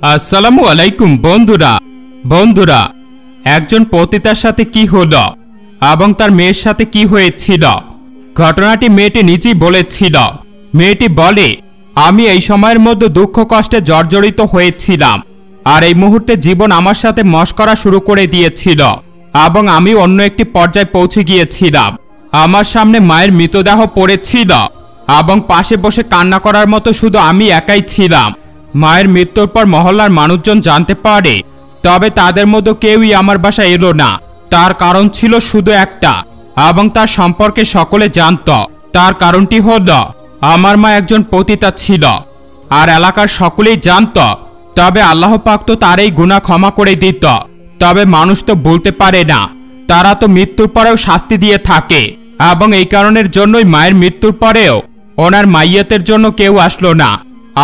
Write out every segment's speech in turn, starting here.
আসসালামু আলাইকুম বন্ধুরা। বন্ধুরা, একজন পতিতার সাথে কি হলো এবং তার মেয়ের সাথে কি হয়েছিল, ঘটনাটি মেয়েটি নিজেই বলেছিল। মেয়েটি বলে, আমি এই সময়ের মধ্যে দুঃখ কষ্টে জর্জরিত হয়েছিলাম, আর এই মুহূর্তে জীবন আমার সাথে মশকরা শুরু করে দিয়েছিল এবং আমি অন্য একটি পর্যায়ে পৌঁছে গিয়েছিলাম। আমার সামনে মায়ের মৃতদেহ পড়েছিল এবং পাশে বসে কান্না করার মতো শুধু আমি একাই ছিলাম। মায়ের মৃত্যুর পর মহল্লার মানুষজন জানতে পারে, তবে তাদের মধ্যে কেউই আমার বাসায় এলো না। তার কারণ ছিল শুধু একটা, এবং তার সম্পর্কে সকলে জানত। তার কারণটি হলো আমার মা একজন পতিতা ছিল, আর এলাকার সকলেই জানত। তবে আল্লাহ পাক তো তার এই গুনাহ ক্ষমা করে দিত। তবে মানুষ তো বলতে পারে না, তারা তো মৃত্যুর পরেও শাস্তি দিয়ে থাকে, এবং এই কারণের জন্যই মায়ের মৃত্যুর পরেও ওনার মাইয়াতের জন্য কেউ আসলো না।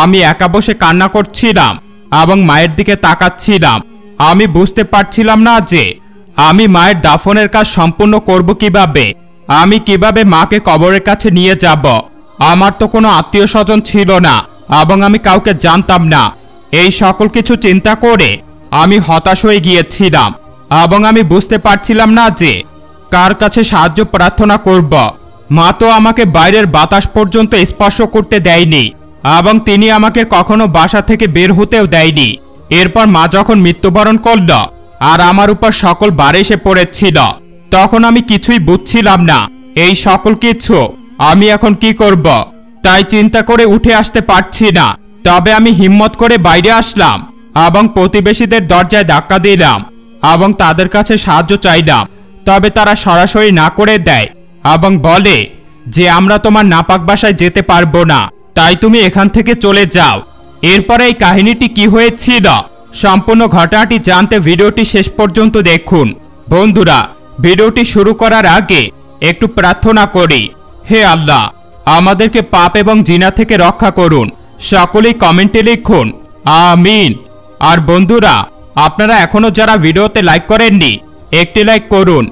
আমি একা বসে কান্না করছিলাম এবং মায়ের দিকে তাকাচ্ছিলাম। আমি বুঝতে পারছিলাম না যে আমি মায়ের দাফনের কাজ সম্পূর্ণ করব কিভাবে। আমি কিভাবে মাকে কবরের কাছে নিয়ে যাব। আমার তো কোনো আত্মীয় স্বজন ছিল না এবং আমি কাউকে জানতাম না। এই সকল কিছু চিন্তা করে আমি হতাশ হয়ে গিয়েছিলাম এবং আমি বুঝতে পারছিলাম না যে কার কাছে সাহায্য প্রার্থনা করব। মা তো আমাকে বাইরের বাতাস পর্যন্ত স্পর্শ করতে দেয়নি এবং তিনি আমাকে কখনো বাসা থেকে বের হতেও দেয়নি। এরপর মা যখন মৃত্যুবরণ করল আর আমার উপর সকল ভার এসে পড়েছিল, তখন আমি কিছুই বুঝছিলাম না। এই সকল কিছু আমি এখন কি করব, তাই চিন্তা করে উঠে আসতে পারছি না। তবে আমি হিম্মত করে বাইরে আসলাম এবং প্রতিবেশীদের দরজায় ধাক্কা দিলাম এবং তাদের কাছে সাহায্য চাইলাম। তবে তারা সরাসরি না করে দেয় এবং বলে যে আমরা তোমার নাপাক বাসায় যেতে পারবো না, তাই তুমি এখান থেকে চলে যাও। এরপরে এই কাহিনীটি কি হয়েছিল সম্পূর্ণ ঘটনাটি জানতে ভিডিওটি শেষ পর্যন্ত দেখুন। বন্ধুরা, ভিডিওটি শুরু করার আগে একটু প্রার্থনা করি। হে আল্লাহ, আমাদেরকে পাপ এবং জিনা থেকে রক্ষা করুন। সকলেই কমেন্টে লিখুন আমিন। আর বন্ধুরা, আপনারা এখনো যারা ভিডিওতে লাইক করেননি, একটি লাইক করুন।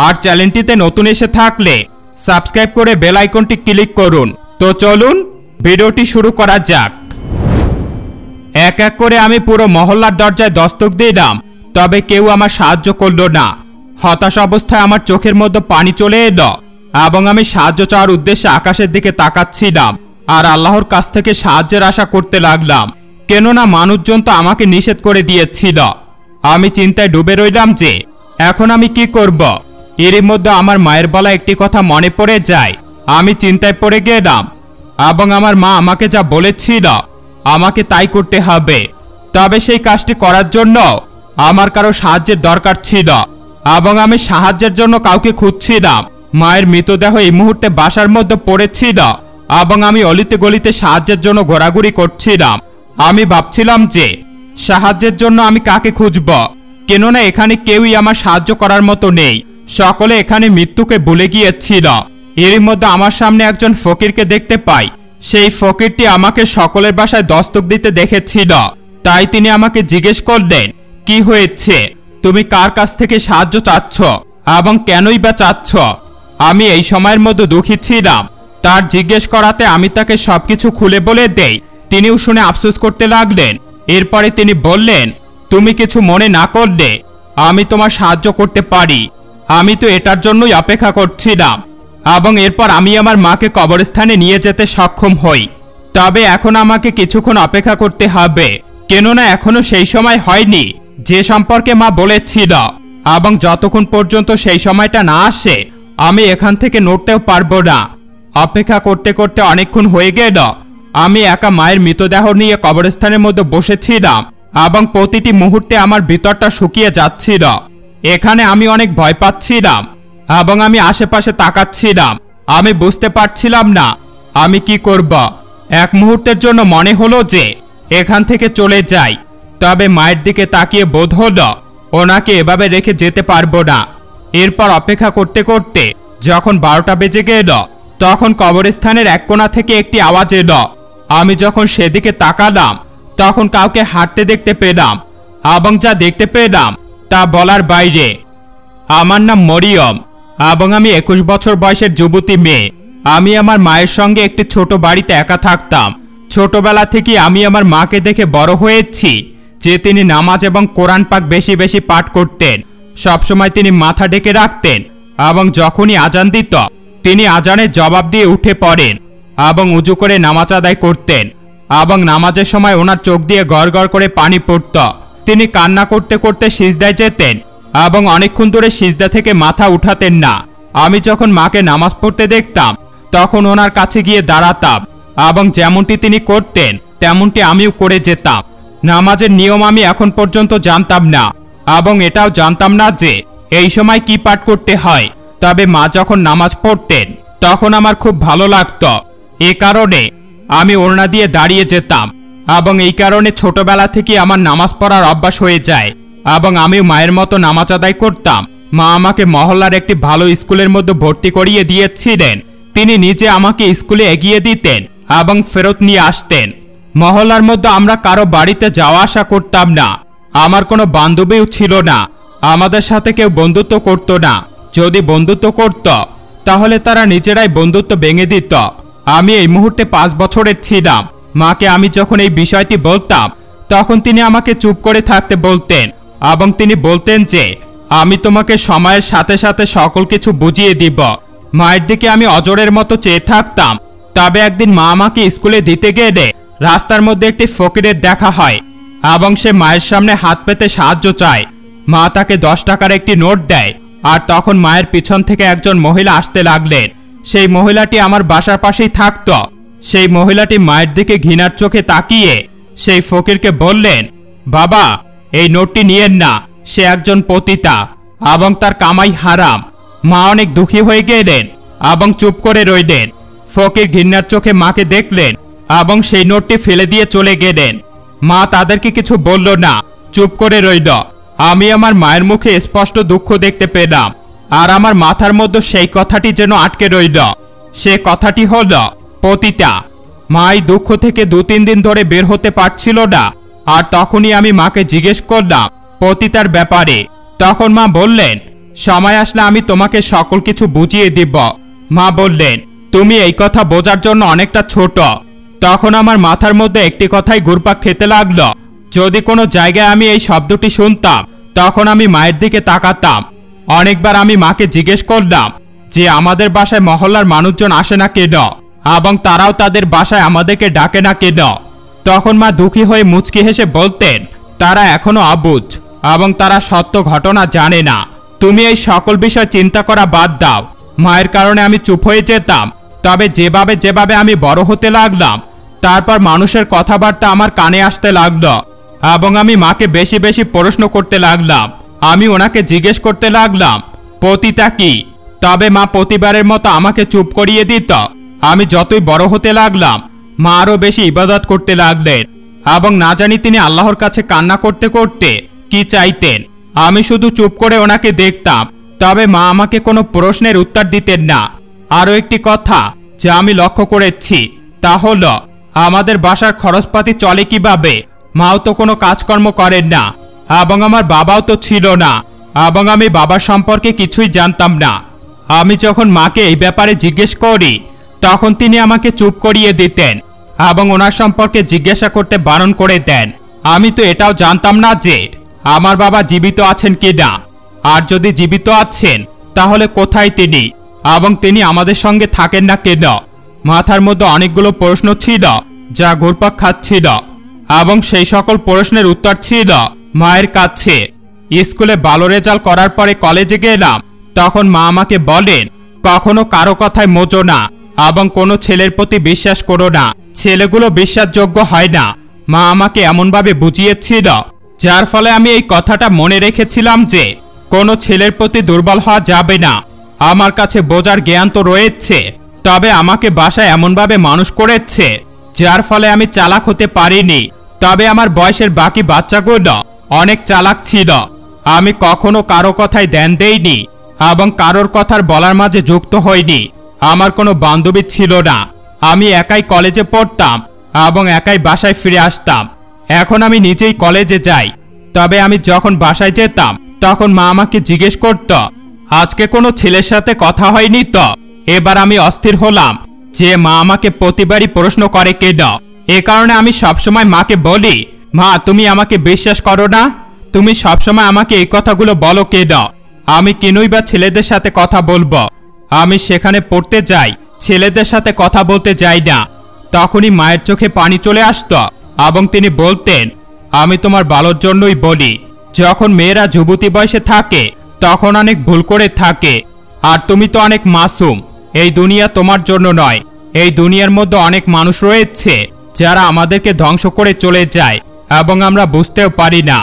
আর চ্যানেলটিতে নতুন এসে থাকলে সাবস্ক্রাইব করে বেল আইকনটি ক্লিক করুন। তো চলুন ভিডিওটি শুরু করা যাক। এক এক করে আমি পুরো মহল্লার দরজায় দস্তক দিলাম, তবে কেউ আমার সাহায্য করলো না। হতাশ অবস্থায় আমার চোখের মধ্যে পানি চলে এলো এবং আমি সাহায্য চাওয়ার উদ্দেশ্যে আকাশের দিকে তাকাচ্ছিলাম আর আল্লাহর কাছ থেকে সাহায্যের আশা করতে লাগলাম। কেননা মানুষজন তো আমাকে নিষেধ করে দিয়েছিল। আমি চিন্তায় ডুবে রইলাম যে এখন আমি কি করব। এরই মধ্যে আমার মায়ের বলা একটি কথা মনে পড়ে যায়। আমি চিন্তায় পড়ে গেলাম এবং আমার মা আমাকে যা বলেছিল আমাকে তাই করতে হবে। তবে সেই কাজটি করার জন্য আমার কারো সাহায্যের দরকার ছিল এবং আমি সাহায্যের জন্য কাউকে খুঁজছিলাম। মায়ের মৃতদেহ এই মুহূর্তে বাসার মধ্যে পড়েছিল এবং আমি অলিতে গলিতে সাহায্যের জন্য ঘোরাঘুরি করছিলাম। আমি ভাবছিলাম যে সাহায্যের জন্য আমি কাকে খুঁজব, কেননা এখানে কেউই আমার সাহায্য করার মতো নেই। সকলে এখানে মৃত্যুকে ভুলে গিয়েছিল। এরই মধ্যে আমার সামনে একজন ফকিরকে দেখতে পাই। সেই ফকিরটি আমাকে সকলের বাসায় দস্তক দিতে দেখেছিল, তাই তিনি আমাকে জিজ্ঞেস করলেন, কি হয়েছে, তুমি কার কাছ থেকে সাহায্য চাচ্ছ এবং কেনই বা চাচ্ছ। আমি এই সময়ের মধ্যে দুঃখী ছিলাম। তার জিজ্ঞেস করাতে আমি তাকে সবকিছু খুলে বলে দেই। তিনিও শুনে আফসোস করতে লাগলেন। এরপরে তিনি বললেন, তুমি কিছু মনে না করলে আমি তোমার সাহায্য করতে পারি। আমি তো এটার জন্যই অপেক্ষা করছিলাম এবং এরপর আমি আমার মাকে কবরস্থানে নিয়ে যেতে সক্ষম হই। তবে এখন আমাকে কিছুক্ষণ অপেক্ষা করতে হবে, কেননা এখনো সেই সময় হয়নি যে সম্পর্কে মা বলেছিল, এবং যতক্ষণ পর্যন্ত সেই সময়টা না আসে আমি এখান থেকে নড়তেও পারবো না। অপেক্ষা করতে করতে অনেকক্ষণ হয়ে গেল। আমি একা মায়ের মৃতদেহ নিয়ে কবরস্থানের মধ্যে বসেছিলাম এবং প্রতিটি মুহূর্তে আমার ভিতরটা শুকিয়ে যাচ্ছিল। এখানে আমি অনেক ভয় পাচ্ছিলাম এবং আমি আশেপাশে তাকাচ্ছিলাম। আমি বুঝতে পারছিলাম না আমি কি করব। এক মুহূর্তের জন্য মনে হলো যে এখান থেকে চলে যাই, তবে মায়ের দিকে তাকিয়ে বোধ হলো ওনাকে এভাবে রেখে যেতে পারবো না। এরপর অপেক্ষা করতে করতে যখন 12টা বেজে গেল, তখন কবরস্থানের এক কোণা থেকে একটি আওয়াজ এলো। আমি যখন সেদিকে তাকালাম তখন কাউকে হাঁটতে দেখতে পেলাম এবং যা দেখতে পেলাম তা বলার বাইরে। আমার নাম মরিয়ম এবং আমি 21 বছর বয়সের যুবতী মেয়ে। আমি আমার মায়ের সঙ্গে একটি ছোট বাড়িতে একা থাকতাম। ছোটবেলা থেকে আমি আমার মাকে দেখে বড় হয়েছি। যে তিনি নামাজ এবং কোরআন পাক বেশি বেশি পাঠ করতেন। সবসময় তিনি মাথা ঢেকে রাখতেন এবং যখনই আজান দিত তিনি আজানের জবাব দিয়ে উঠে পড়েন এবং উজু করে নামাজ আদায় করতেন এবং নামাজের সময় ওনার চোখ দিয়ে গড় গড় করে পানি পড়ত। তিনি কান্না করতে করতে সিজদায় যেতেন এবং অনেকক্ষণ ধরে সিজদা থেকে মাথা উঠাতেন না। আমি যখন মাকে নামাজ পড়তে দেখতাম তখন ওনার কাছে গিয়ে দাঁড়াতাম এবং যেমনটি তিনি করতেন তেমনটি আমিও করে যেতাম। নামাজের নিয়ম আমি এখন পর্যন্ত জানতাম না এবং এটাও জানতাম না যে এই সময় কি পাঠ করতে হয়। তবে মা যখন নামাজ পড়তেন তখন আমার খুব ভালো লাগতো। এ কারণে আমি ওড়না দিয়ে দাঁড়িয়ে যেতাম এবং এই কারণে ছোটবেলা থেকে আমার নামাজ পড়ার অভ্যাস হয়ে যায় এবং আমিও মায়ের মতো নামাজ আদায় করতাম। মা আমাকে মহল্লার একটি ভালো স্কুলের মধ্যে ভর্তি করিয়ে দিয়েছিলেন। তিনি নিজে আমাকে স্কুলে এগিয়ে দিতেন এবং ফেরত নিয়ে আসতেন। মহল্লার মধ্যে আমরা কারো বাড়িতে যাওয়া আসা করতাম না। আমার কোনো বান্ধবীও ছিল না। আমাদের সাথে কেউ বন্ধুত্ব করত না। যদি বন্ধুত্ব করত তাহলে তারা নিজেরাই বন্ধুত্ব ভেঙে দিত। আমি এই মুহূর্তে 5 বছরের ছিলাম। মাকে আমি যখন এই বিষয়টি বলতাম তখন তিনি আমাকে চুপ করে থাকতে বলতেন এবং তিনি বলতেন যে আমি তোমাকে সময়ের সাথে সাথে সকল কিছু বুঝিয়ে দিব। মায়ের দিকে আমি অজরের মতো চেয়ে থাকতাম। তবে একদিন মা আমাকে স্কুলে দিতে গেলে রাস্তার মধ্যে একটি ফকিরের দেখা হয় এবং সে মায়ের সামনে হাত পেতে সাহায্য চায়। মা তাকে 10 টাকার একটি নোট দেয় আর তখন মায়ের পিছন থেকে একজন মহিলা আসতে লাগলেন। সেই মহিলাটি আমার বাসার পাশেই থাকত। সেই মহিলাটি মায়ের দিকে ঘৃণার চোখে তাকিয়ে সেই ফকিরকে বললেন, বাবা এই নোটটি নিয়েন না, সে একজন পতিতা এবং তার কামাই হারাম। মা অনেক দুঃখী হয়ে গেলেন এবং চুপ করে রইলেন। ফকির ঘৃণার চোখে মাকে দেখলেন এবং সেই নোটটি ফেলে দিয়ে চলে গেলেন। মা তাদেরকে কিছু বলল না, চুপ করে রইল। আমি আমার মায়ের মুখে স্পষ্ট দুঃখ দেখতে পেলাম আর আমার মাথার মধ্যে সেই কথাটি যেন আটকে রইল। সে কথাটি হল পতিতা। মা এই দুঃখ থেকে 2-3 দিন ধরে বের হতে পারছিল না। আর তখনই আমি মাকে জিজ্ঞেস করলাম পতিতার ব্যাপারে। তখন মা বললেন, সময় আসলে আমি তোমাকে সকল কিছু বুঝিয়ে দিব। মা বললেন, তুমি এই কথা বোঝার জন্য অনেকটা ছোট। তখন আমার মাথার মধ্যে একটি কথাই ঘুরপাক খেতে লাগলো। যদি কোনো জায়গায় আমি এই শব্দটি শুনতাম তখন আমি মায়ের দিকে তাকাতাম। অনেকবার আমি মাকে জিজ্ঞেস করলাম যে আমাদের বাসায় মহল্লার মানুষজন আসে না কেন এবং তারাও তাদের বাসায় আমাদেরকে ডাকে না কেন। তখন মা দুঃখী হয়ে মুচকি হেসে বলতেন, তারা এখনো অবুঝ এবং তারা সত্য ঘটনা জানে না। তুমি এই সকল বিষয় চিন্তা করা বাদ দাও। মায়ের কারণে আমি চুপ হয়ে যেতাম। তবে যেভাবে যেভাবে আমি বড় হতে লাগলাম তারপর মানুষের কথাবার্তা আমার কানে আসতে লাগলো এবং আমি মাকে বেশি বেশি প্রশ্ন করতে লাগলাম। আমি ওনাকে জিজ্ঞেস করতে লাগলাম পতিতা কি। তবে মা প্রতিবারের মতো আমাকে চুপ করিয়ে দিত। আমি যতই বড় হতে লাগলাম মা আরো বেশি ইবাদত করতে লাগলেন এবং না জানি তিনি আল্লাহর কাছে কান্না করতে করতে কি চাইতেন। আমি শুধু চুপ করে ওনাকে দেখতাম। তবে মা আমাকে কোনো প্রশ্নের উত্তর দিতেন না। আরো একটি কথা যা আমি লক্ষ্য করেছি তা হলো আমাদের বাসার খরচপাতি চলে কিভাবে। মাও তো কোনো কাজকর্ম করেন না এবং আমার বাবাও তো ছিল না এবং আমি বাবার সম্পর্কে কিছুই জানতাম না। আমি যখন মাকে এই ব্যাপারে জিজ্ঞেস করি তখন তিনি আমাকে চুপ করিয়ে দিতেন এবং ওনার সম্পর্কে জিজ্ঞাসা করতে বারণ করে দেন। আমি তো এটাও জানতাম না যে আমার বাবা জীবিত আছেন কিনা, আর যদি জীবিত আছেন তাহলে কোথায় তিনি এবং তিনি আমাদের সঙ্গে থাকেন না কেন। মাথার মধ্যে অনেকগুলো প্রশ্ন ছিল যা ঘুরপাক খাচ্ছিল এবং সেই সকল প্রশ্নের উত্তর ছিল মায়ের কাছে। স্কুলে ভালো রেজাল্ট করার পরে কলেজে গেলাম। তখন মা আমাকে বলেন, কখনো কারো কথায় মোজো না এবং কোনো ছেলের প্রতি বিশ্বাস করো না, ছেলেগুলো বিশ্বাসযোগ্য হয় না। মা আমাকে এমনভাবে বুঝিয়েছিল যার ফলে আমি এই কথাটা মনে রেখেছিলাম যে কোনো ছেলের প্রতি দুর্বল হওয়া যাবে না। আমার কাছে বোঝার জ্ঞান তো রয়েছে, তবে আমাকে বাসায় এমনভাবে মানুষ করেছে যার ফলে আমি চালাক হতে পারিনি। তবে আমার বয়সের বাকি বাচ্চাগুলো অনেক চালাক ছিল। আমি কখনো কারো কথায় ধ্যান দেইনি এবং কারোর কথার বলার মাঝে যুক্ত হইনি। আমার কোনো বান্ধবী ছিল না। আমি একাই কলেজে পড়তাম এবং একাই বাসায় ফিরে আসতাম। এখন আমি নিজেই কলেজে যাই। তবে আমি যখন বাসায় যেতাম তখন মা আমাকে জিজ্ঞেস করত, আজকে কোনো ছেলের সাথে কথা হয়নি তো? এবার আমি অস্থির হলাম যে মা আমাকে প্রতিবারই প্রশ্ন করে কেন। এ কারণে আমি সবসময় মাকে বলি মা, তুমি আমাকে বিশ্বাস করো না? তুমি সবসময় আমাকে এই কথাগুলো বলো কেন? আমি কেনই বা ছেলেদের সাথে কথা বলবো? আমি সেখানে পড়তে যাই, ছেলেদের সাথে কথা বলতে যাই না। তখনই মায়ের চোখে পানি চলে আসতো এবং তিনি বলতেন, আমি তোমার ভালোর জন্যই বলি। যখন মেয়েরা যুবতী বয়সে থাকে তখন অনেক ভুল করে থাকে, আর তুমি তো অনেক মাসুম। এই দুনিয়া তোমার জন্য নয়। এই দুনিয়ার মধ্যে অনেক মানুষ রয়েছে যারা আমাদেরকে ধ্বংস করে চলে যায় এবং আমরা বুঝতেও পারি না।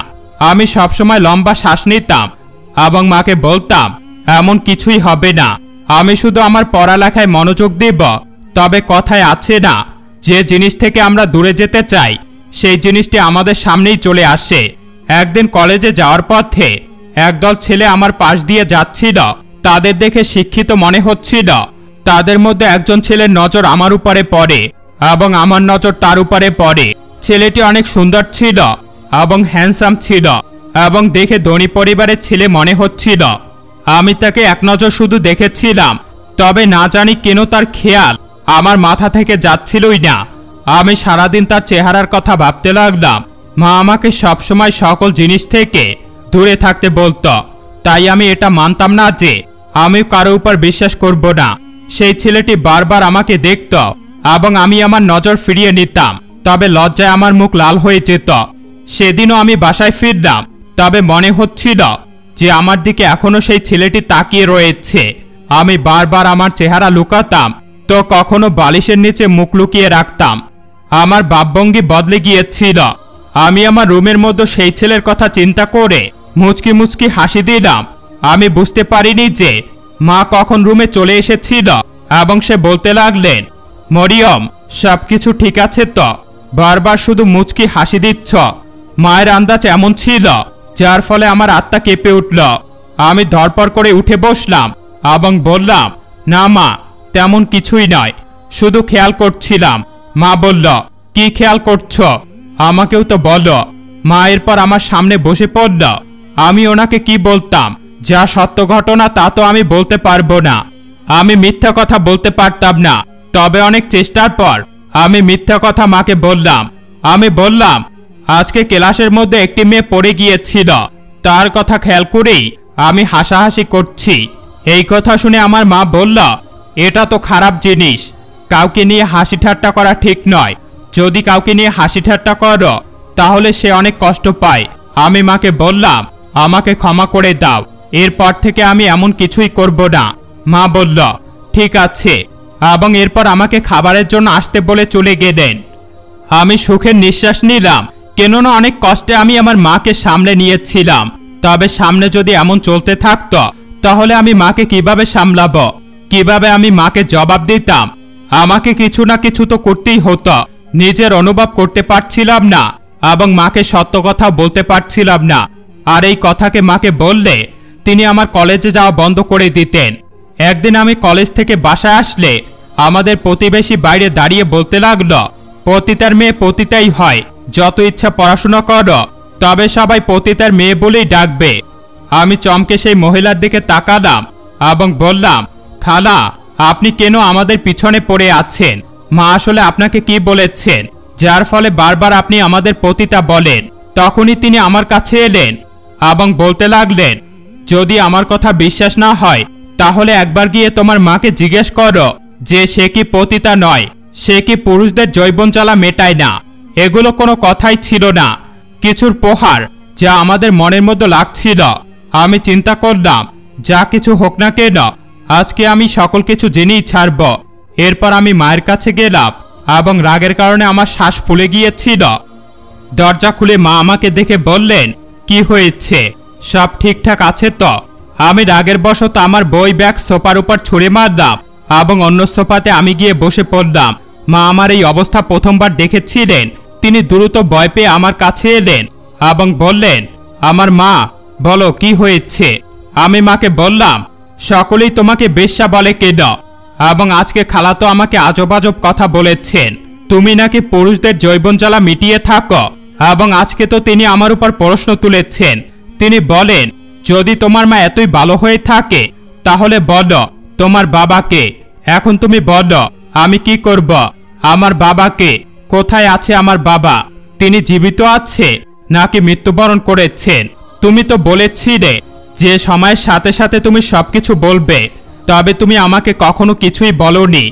আমি সবসময় লম্বা শ্বাস নিতাম এবং মাকে বলতাম, এমন কিছুই হবে না, আমি শুধু আমার পড়ালেখায় মনোযোগ দেব। তবে কথায় আছে না, যে জিনিস থেকে আমরা দূরে যেতে চাই সেই জিনিসটি আমাদের সামনেই চলে আসে। একদিন কলেজে যাওয়ার পথে একদল ছেলে আমার পাশ দিয়ে যাচ্ছিল। তাদের দেখে শিক্ষিত মনে হচ্ছিল। তাদের মধ্যে একজন ছেলের নজর আমার উপরে পড়ে এবং আমার নজর তার উপরে পড়ে। ছেলেটি অনেক সুন্দর ছিল এবং হ্যান্ডসাম ছিল এবং দেখে ধনী পরিবারের ছেলে মনে হচ্ছিল। আমি তাকে এক নজর শুধু দেখেছিলাম, তবে না জানি কেন তার খেয়াল আমার মাথা থেকে যাচ্ছিলই না। আমি সারাদিন তার চেহারার কথা ভাবতে লাগলাম। মা আমাকে সবসময় সকল জিনিস থেকে দূরে থাকতে বলতো, তাই আমি এটা মানতাম না যে আমি কারো উপর বিশ্বাস করব না। সেই ছেলেটি বারবার আমাকে দেখত এবং আমি আমার নজর ফিরিয়ে নিতাম, তবে লজ্জায় আমার মুখ লাল হয়ে যেত। সেদিনও আমি বাসায় ফিরলাম, তবে মনে হচ্ছিল যে আমার দিকে এখনো সেই ছেলেটি তাকিয়ে রয়েছে। আমি বারবার আমার চেহারা লুকাতাম, তো কখনো বালিশের নিচে মুখ লুকিয়ে রাখতাম। আমার ভাবভঙ্গি বদলে গিয়েছিল। আমি আমার রুমের মধ্যে সেই ছেলের কথা চিন্তা করে মুচকি মুচকি হাসি দিলাম। আমি বুঝতে পারিনি যে মা কখন রুমে চলে এসেছিল এবং সে বলতে লাগলেন, মরিয়ম, সবকিছু ঠিক আছে তো? বারবার শুধু মুচকি হাসি দিচ্ছ। মায়ের আন্দাজ এমন ছিল যার ফলে আমার আত্মা কেঁপে উঠল। আমি ধরপড় করে উঠে বসলাম এবং বললাম, না মা, তেমন কিছুই নয়, শুধু খেয়াল করছিলাম। মা বলল, কি খেয়াল করছো? আমাকেও তো বলো। মা এরপর আমার সামনে বসে পড়ল। আমি ওনাকে কি বলতাম? যা সত্য ঘটনা তা তো আমি বলতে পারবো না। আমি মিথ্যা কথা বলতে পারতাম না, তবে অনেক চেষ্টার পর আমি মিথ্যা কথা মাকে বললাম। আমি বললাম, আজকে ক্লাসের মধ্যে একটি মেয়ে পড়ে গিয়েছিল, তার কথা খেয়াল করেই আমি হাসাহাসি করছি। এই কথা শুনে আমার মা বলল, এটা তো খারাপ জিনিস, কাউকে নিয়ে হাসি ঠাট্টা করা ঠিক নয়। যদি কাউকে নিয়ে হাসি ঠাট্টা করো তাহলে সে অনেক কষ্ট পায়। আমি মাকে বললাম, আমাকে ক্ষমা করে দাও, এরপর থেকে আমি এমন কিছুই করব না। মা বলল, ঠিক আছে, এবং এরপর আমাকে খাবারের জন্য আসতে বলে চলে গেলেন। আমি সুখের নিঃশ্বাস নিলাম, কেননা অনেক কষ্টে আমি আমার মাকে সামলে নিয়েছিলাম। তবে সামনে যদি এমন চলতে থাকতো তাহলে আমি মাকে কিভাবে সামলাবো? কিভাবে আমি মাকে জবাব দিতাম? আমাকে কিছু না কিছু তো করতেই হতো। নিজের অনুভব করতে পারছিলাম না এবং মাকে সত্য কথা বলতে পারছিলাম না। আর এই কথাকে মাকে বললে তিনি আমার কলেজে যাওয়া বন্ধ করে দিতেন। একদিন আমি কলেজ থেকে বাসায় আসলে আমাদের প্রতিবেশী বাইরে দাঁড়িয়ে বলতে লাগলো, পতিতার মেয়ে পতিতাই হয়, যত ইচ্ছা পড়াশোনা করো, তবে সবাই পতিতার মেয়ে বলেই ডাকবে। আমি চমকে সেই মহিলার দিকে তাকালাম এবং বললাম, খালা, আপনি কেন আমাদের পিছনে পড়ে আছেন? মা আসলে আপনাকে কি বলেছেন যার ফলে বারবার আপনি আমাদের পতিতা বলেন? তখনই তিনি আমার কাছে এলেন এবং বলতে লাগলেন, যদি আমার কথা বিশ্বাস না হয় তাহলে একবার গিয়ে তোমার মাকে জিজ্ঞেস করো যে সে কি পতিতা নয়, সে কি পুরুষদের জৈবনজ্বালা মেটায় না। এগুলো কোনো কথাই ছিল না, কিছুর প্রহার যা আমাদের মনের মধ্যে লাগছিল। আমি চিন্তা করলাম, যা কিছু হোক না কেন আজকে আমি সকল কিছু জেনেই ছাড়ব। এরপর আমি মায়ের কাছে গেলাম এবং রাগের কারণে আমার শ্বাস ফুলে গিয়েছিল। দরজা খুলে মা আমাকে দেখে বললেন, কি হয়েছে? সব ঠিকঠাক আছে তো? আমি রাগের বশত আমার বই ব্যাগ সোফার উপর ছুঁড়ে মারলাম এবং অন্য সোফাতে আমি গিয়ে বসে পড়লাম। মা আমার এই অবস্থা প্রথমবার দেখেছিলেন। তিনি দ্রুত ভয় পেয়ে আমার কাছে এলেন এবং বললেন, আমার মা, বলো কি হয়েছে? আমি মাকে বললাম, সকলেই তোমাকে বেশ্যা বলে কেন? এবং আজকে খালাতো আমাকে আজব আজব কথা বলেছেন, তুমি নাকি পুরুষদের জৈবনজ্বালা মিটিয়ে থাকো। এবং আজকে তো তিনি আমার উপর প্রশ্ন তুলেছেন। তিনি বলেন, যদি তোমার মা এতই ভালো হয়ে থাকে তাহলে বলো তোমার বাবাকে। এখন তুমি বলো আমি কি করব? আমার বাবাকে? কোথায় আছে আমার বাবা? তিনি জীবিত আছে নাকি মৃত্যুবরণ করেছেন? তুমি তো বলেছিলে যে সময়ের সাথে সাথে তুমি সবকিছু বলবে, তবে তুমি আমাকে কখনো কিছুই বলনি।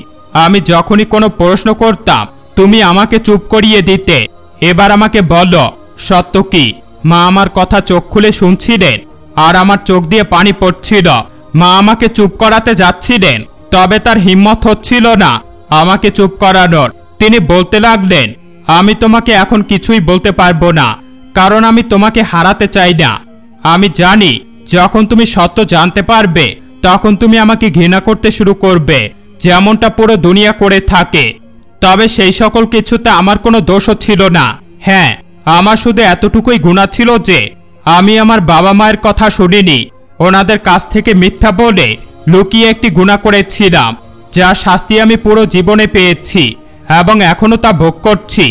আমি যখনই কোনো প্রশ্ন করতাম তুমি আমাকে চুপ করিয়ে দিতে। এবার আমাকে বলো, সত্য কি? মা আমার কথা চোখ খুলে শুনছিলেন, আর আমার চোখ দিয়ে পানি পড়ছিল। মা আমাকে চুপ করাতে যাচ্ছিলেন, তবে তার হিম্মত হচ্ছিল না আমাকে চুপ করানোর। তিনি বলতে লাগলেন, আমি তোমাকে এখন কিছুই বলতে পারবো না, কারণ আমি তোমাকে হারাতে চাই না। আমি জানি যখন তুমি সত্য জানতে পারবে তখন তুমি আমাকে ঘৃণা করতে শুরু করবে, যেমনটা পুরো দুনিয়া করে থাকে। তবে সেই সকল কিছুতে আমার কোনো দোষও ছিল না। হ্যাঁ, আমার শুধু এতটুকুই গুনাহ ছিল যে আমি আমার বাবা মায়ের কথা শুনিনি, ওনাদের কাছ থেকে মিথ্যা বলে লুকিয়ে একটি গুনাহ করেছিলাম, যা শাস্তি আমি পুরো জীবনে পেয়েছি এবং এখনো তা ভোগ করছি।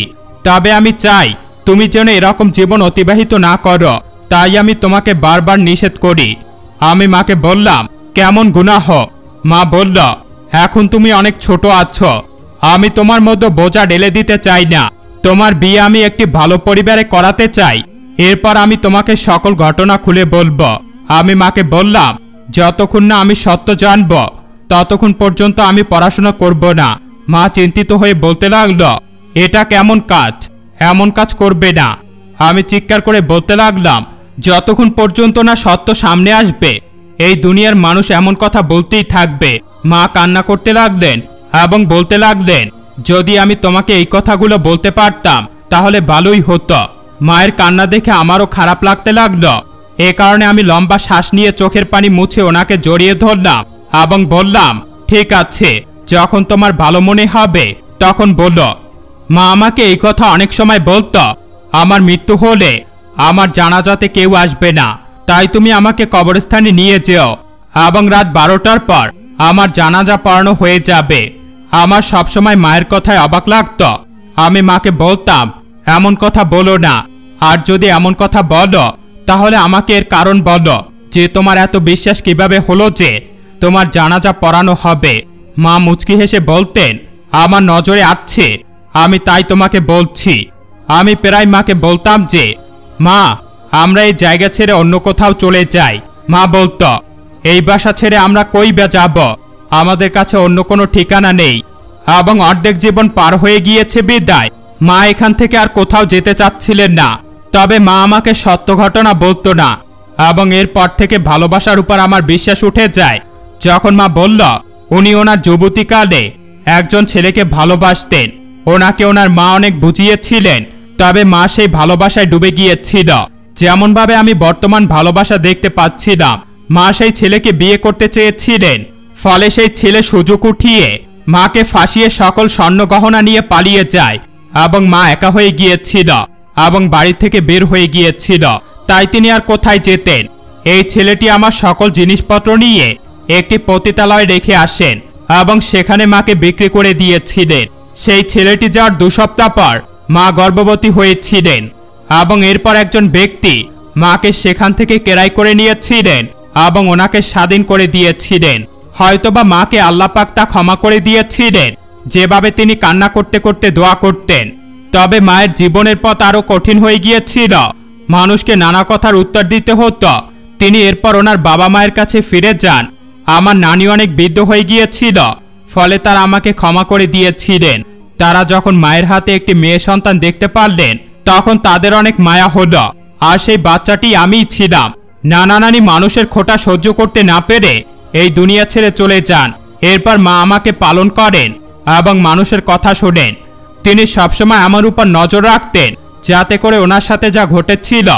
তবে আমি চাই তুমি যেন এরকম জীবন অতিবাহিত না করো, তাই আমি তোমাকে বারবার নিষেধ করি। আমি মাকে বললাম, কেমন গুনাহ? মা বলল, এখন তুমি অনেক ছোট আছো, আমি তোমার মধ্যে বোঝা ঢেলে দিতে চাই না। তোমার বিয়ে আমি একটি ভালো পরিবারে করাতে চাই, এরপর আমি তোমাকে সকল ঘটনা খুলে বলবো। আমি মাকে বললাম, যতক্ষণ না আমি সত্য জানব ততক্ষণ পর্যন্ত আমি পড়াশোনা করব না। মা চিন্তিত হয়ে বলতে লাগলো, এটা কেমন কাজ? এমন কাজ করবে না। আমি চিৎকার করে বলতে লাগলাম, যতক্ষণ পর্যন্ত না সত্য সামনে আসবে এই দুনিয়ার মানুষ এমন কথা বলতেই থাকবে। মা কান্না করতে লাগলেন এবং বলতে লাগলেন, যদি আমি তোমাকে এই কথাগুলো বলতে পারতাম তাহলে ভালোই হতো। মায়ের কান্না দেখে আমারও খারাপ লাগতে লাগলো। এ কারণে আমি লম্বা শ্বাস নিয়ে চোখের পানি মুছে ওনাকে জড়িয়ে ধরলাম এবং বললাম, ঠিক আছে, যখন তোমার ভালো মনে হবে তখন বলো। মা আমাকে এই কথা অনেক সময় বলতো, আমার মৃত্যু হলে আমার জানাজাতে কেউ আসবে না, তাই তুমি আমাকে কবরস্থানে নিয়ে যেও এবং রাত 12টার পর আমার জানাজা পড়ানো হয়ে যাবে। আমার সবসময় মায়ের কথায় অবাক লাগতো। আমি মাকে বলতাম, এমন কথা বলো না, আর যদি এমন কথা বলো তাহলে আমাকে এর কারণ বলো, যে তোমার এত বিশ্বাস কিভাবে হলো যে তোমার জানাজা পড়ানো হবে। মা মুচকি হেসে বলতেন, আমার নজরে আছে, আমি তাই তোমাকে বলছি। আমি প্রায় মাকে বলতাম যে, মা, আমরা এই জায়গা ছেড়ে অন্য কোথাও চলে যাই। মা বলতো, এই বাসা ছেড়ে আমরা কই বা যাব? আমাদের কাছে অন্য কোনো ঠিকানা নেই এবং অর্ধেক জীবন পার হয়ে গিয়েছে বিদায় মা এখান থেকে আর কোথাও যেতে চাচ্ছিলেন না। তবে মা আমাকে সত্য ঘটনা বলতো না এবং এরপর থেকে ভালোবাসার উপর আমার বিশ্বাস উঠে যায়। যখন মা বলল উনি ওনার যুবতীকালে একজন ছেলেকে ভালোবাসতেন, ওনাকে ওনার মা অনেক বুঝিয়েছিলেন, তবে মা সেই ভালোবাসায় ডুবে গিয়েছিল। যেমনভাবে আমি বর্তমান ভালোবাসা দেখতে পাচ্ছিলাম, মা সেই ছেলেকে বিয়ে করতে চেয়েছিলেন। ফলে সেই ছেলে সুযোগ উঠিয়ে মাকে ফাঁসিয়ে সকল স্বর্ণ গহনা নিয়ে পালিয়ে যায় এবং মা একা হয়ে গিয়েছিল এবং বাড়ি থেকে বের হয়ে গিয়েছিল। তাই তিনি আর কোথায় যেতেন? এই ছেলেটি আমার সকল জিনিসপত্র নিয়ে একটি পতিতালয়ে রেখে আসেন এবং সেখানে মাকে বিক্রি করে দিয়েছিলেন। সেই ছেলেটি যাওয়ার 2 সপ্তাহ পর মা গর্ভবতী হয়েছিলেন এবং এরপর একজন ব্যক্তি মাকে সেখান থেকে কেরাই করে নিয়েছিলেন এবং ওনাকে স্বাধীন করে দিয়েছিলেন। হয়তোবা মাকে আল্লাহ পাক তা ক্ষমা করে দিয়েছিলেন, যেভাবে তিনি কান্না করতে করতে দোয়া করতেন। তবে মায়ের জীবনের পথ আরো কঠিন হয়ে গিয়েছিল। মানুষকে নানা কথার উত্তর দিতে হতো। তিনি এরপর ওনার বাবা মায়ের কাছে ফিরে যান। আমার নানি অনেক বৃদ্ধ হয়ে গিয়েছিল, ফলে তারা আমাকে ক্ষমা করে দিয়েছিলেন। তারা যখন মায়ের হাতে একটি মেয়ে সন্তান দেখতে পারলেন তখন তাদের অনেক মায়া হলো, আর সেই বাচ্চাটি আমিই ছিলাম। নানা নানি মানুষের খোঁটা সহ্য করতে না পেরে এই দুনিয়া ছেড়ে চলে যান। এরপর মা আমাকে পালন করেন এবং মানুষের কথা শোনেন। তিনি সবসময় আমার উপর নজর রাখতেন, যাতে করে ওনার সাথে যা ঘটেছিল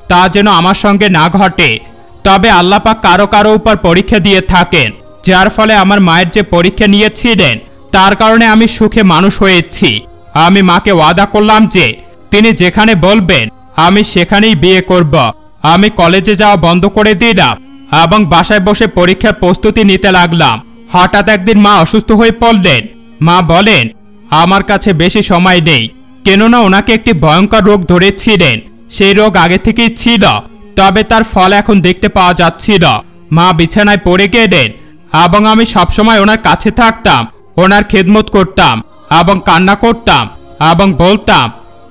তা যেন আমার সঙ্গে না ঘটে। তবে আল্লাহ পাক কারো কারো উপর পরীক্ষা দিয়ে থাকেন, যার ফলে আমার মায়ের যে পরীক্ষা নিয়েছিলেন তার কারণে আমি সুখে মানুষ হয়েছি। আমি মাকে ওয়াদা করলাম যে তিনি যেখানে বলবেন আমি সেখানেই বিয়ে করব। আমি কলেজে যাওয়া বন্ধ করে দিলাম এবং বাসায় বসে পরীক্ষার প্রস্তুতি নিতে লাগলাম। হঠাৎ একদিন মা অসুস্থ হয়ে পড়লেন। মা বলেন, আমার কাছে বেশি সময় নেই, কেননা ওনাকে একটি ভয়ঙ্কর রোগ ধরেছিলেন। সেই রোগ আগে থেকেই ছিল, তবে তার ফল এখন দেখতে পাওয়া যাচ্ছিল। মা বিছানায় পড়ে গেলেন এবং আমি সবসময় ওনার কাছে থাকতাম, ওনার খেদমত করতাম এবং কান্না করতাম এবং বলতাম,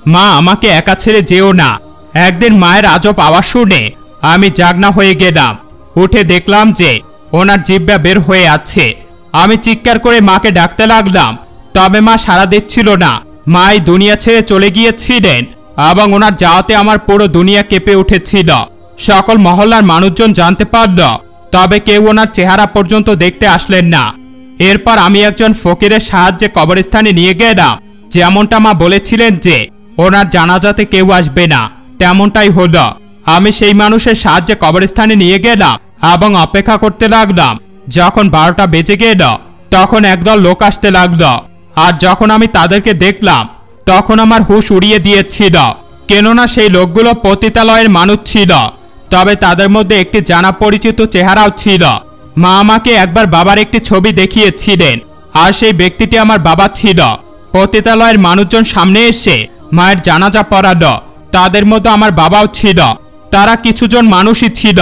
মা আমাকে একা ছেড়ে যেও না। একদিন মায়ের আজব আওয়াজ শুনে আমি জাগনা হয়ে গেলাম। উঠে দেখলাম যে ওনার জিহ্বা বের হয়ে আছে। আমি চিৎকার করে মাকে ডাকতে লাগলাম, তবে মা সাড়া দিচ্ছিল না। মা এই দুনিয়া ছেড়ে চলে গিয়েছিলেন এবং ওনার যাওয়াতে আমার পুরো দুনিয়া কেঁপে উঠেছিল। সকল মহল্লার মানুষজন জানতে পারল, তবে কেউ ওনার চেহারা পর্যন্ত দেখতে আসলেন না। এরপর আমি একজন ফকিরের সাহায্যে কবরস্থানে নিয়ে গেলাম। যেমনটা মা বলেছিলেন যে ওনার জানাজাতে কেউ আসবে না, তেমনটাই হলো। আমি সেই মানুষের সাহায্যে কবরস্থানে নিয়ে গেলাম এবং অপেক্ষা করতে লাগলাম। যখন 12টা বেজে গেল তখন একদল লোক আসতে লাগলো। আর যখন আমি তাদেরকে দেখলাম তখন আমার হুঁশ উড়িয়ে দিয়েছিল, কেননা সেই লোকগুলো পতিতালয়ের মানুষ ছিল। তবে তাদের মধ্যে একটি জানা পরিচিত চেহারাও ছিল। মা আমাকে একবার বাবার একটি ছবি দেখিয়েছিলেন, আর সেই ব্যক্তিটি আমার বাবা ছিল। পতিতালয়ের মানুষজন সামনে এসে মায়ের জানাজা পড়ালো। তাদের মধ্যে আমার বাবাও ছিল। তারা কিছুজন মানুষই ছিল।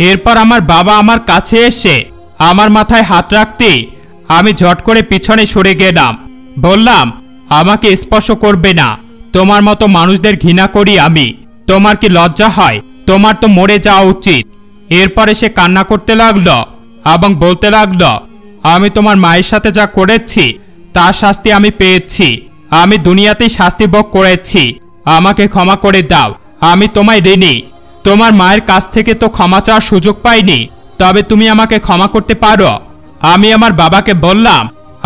এরপর আমার বাবা আমার কাছে এসে আমার মাথায় হাত রাখতেই আমি ঝট করে পিছনে সরে গেলাম। বললাম, আমাকে স্পর্শ করবে না, তোমার মতো মানুষদের ঘৃণা করি আমি। তোমার কি লজ্জা হয়? তোমার তো মরে যাওয়া উচিত। এরপরে সে কান্না করতে লাগলো এবং বলতে লাগলো, আমি তোমার মায়ের সাথে যা করেছি তার শাস্তি আমি পেয়েছি। আমি দুনিয়াতেই শাস্তি ভোগ করেছি। আমাকে ক্ষমা করে দাও, আমি তোমায় ঋণী। তোমার মায়ের কাছ থেকে তো ক্ষমা চাওয়ার সুযোগ পাইনি, তবে তুমি আমাকে ক্ষমা করতে পারো। আমি আমার বাবাকে বললাম,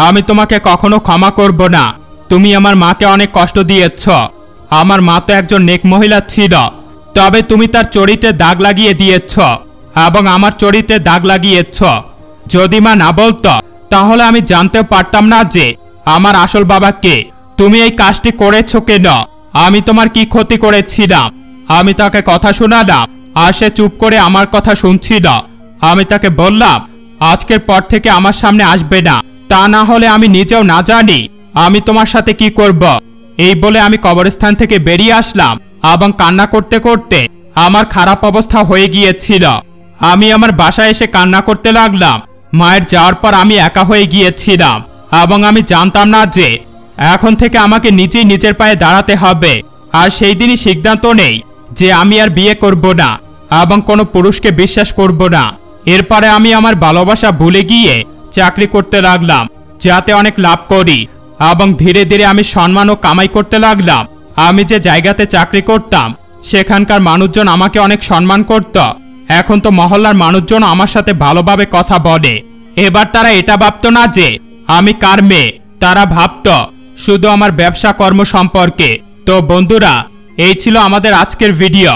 আমি তোমাকে কখনো ক্ষমা করব না। তুমি আমার মাকে অনেক কষ্ট দিয়েছ। আমার মা তো একজন নেক মহিলা ছিল, তবে তুমি তার চরিত্রে দাগ লাগিয়ে দিয়েছ এবং আমার চরিত্রে দাগ লাগিয়েছ। যদি মা না বলতো তাহলে আমি জানতেও পারতাম না যে আমার আসল বাবা কে। তুমি এই কাজটি করেছো কেন? আমি তোমার কি ক্ষতি করেছিলাম? আমি তাকে কথা শোনালাম আর সে চুপ করে আমার কথা শুনছিল। আমি তাকে বললাম, আজকের পর থেকে আমার সামনে আসবে না, তা না হলে আমি নিজেও না জানি আমি তোমার সাথে কি করব। এই বলে আমি কবরস্থান থেকে বেরিয়ে আসলাম এবং কান্না করতে করতে আমার খারাপ অবস্থা হয়ে গিয়েছিল। আমি আমার বাসায় এসে কান্না করতে লাগলাম। মায়ের যাওয়ার পর আমি একা হয়ে গিয়েছিলাম এবং আমি জানতাম না যে এখন থেকে আমাকে নিজেই নিজের পায়ে দাঁড়াতে হবে। আর সেই দিনই সিদ্ধান্ত নেই যে আমি আর বিয়ে করব না এবং কোনো পুরুষকে বিশ্বাস করব না। এরপরে আমি আমার ভালোবাসা ভুলে গিয়ে চাকরি করতে লাগলাম, যাতে অনেক লাভ করি এবং ধীরে ধীরে আমি সম্মান ও কামাই করতে লাগলাম। আমি যে জায়গাতে চাকরি করতাম সেখানকার মানুষজন আমাকে অনেক সম্মান করত। এখন তো মহল্লার মানুষজন আমার সাথে ভালোভাবে কথা বলে। এবার তারা এটা ভাবতো না যে আমি কার মেয়ে, তারা ভাবত শুধু আমার ব্যবসা কর্ম সম্পর্কে। তো বন্ধুরা, এই ছিল আমাদের আজকের ভিডিও।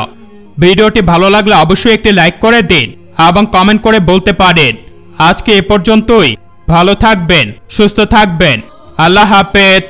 ভিডিওটি ভালো লাগলে অবশ্যই একটি লাইক করে দিন এবং কমেন্ট করে বলতে পারেন। আজকে এ পর্যন্তই। ভালো থাকবেন, সুস্থ থাকবেন। আল্লাহ হাফেজ।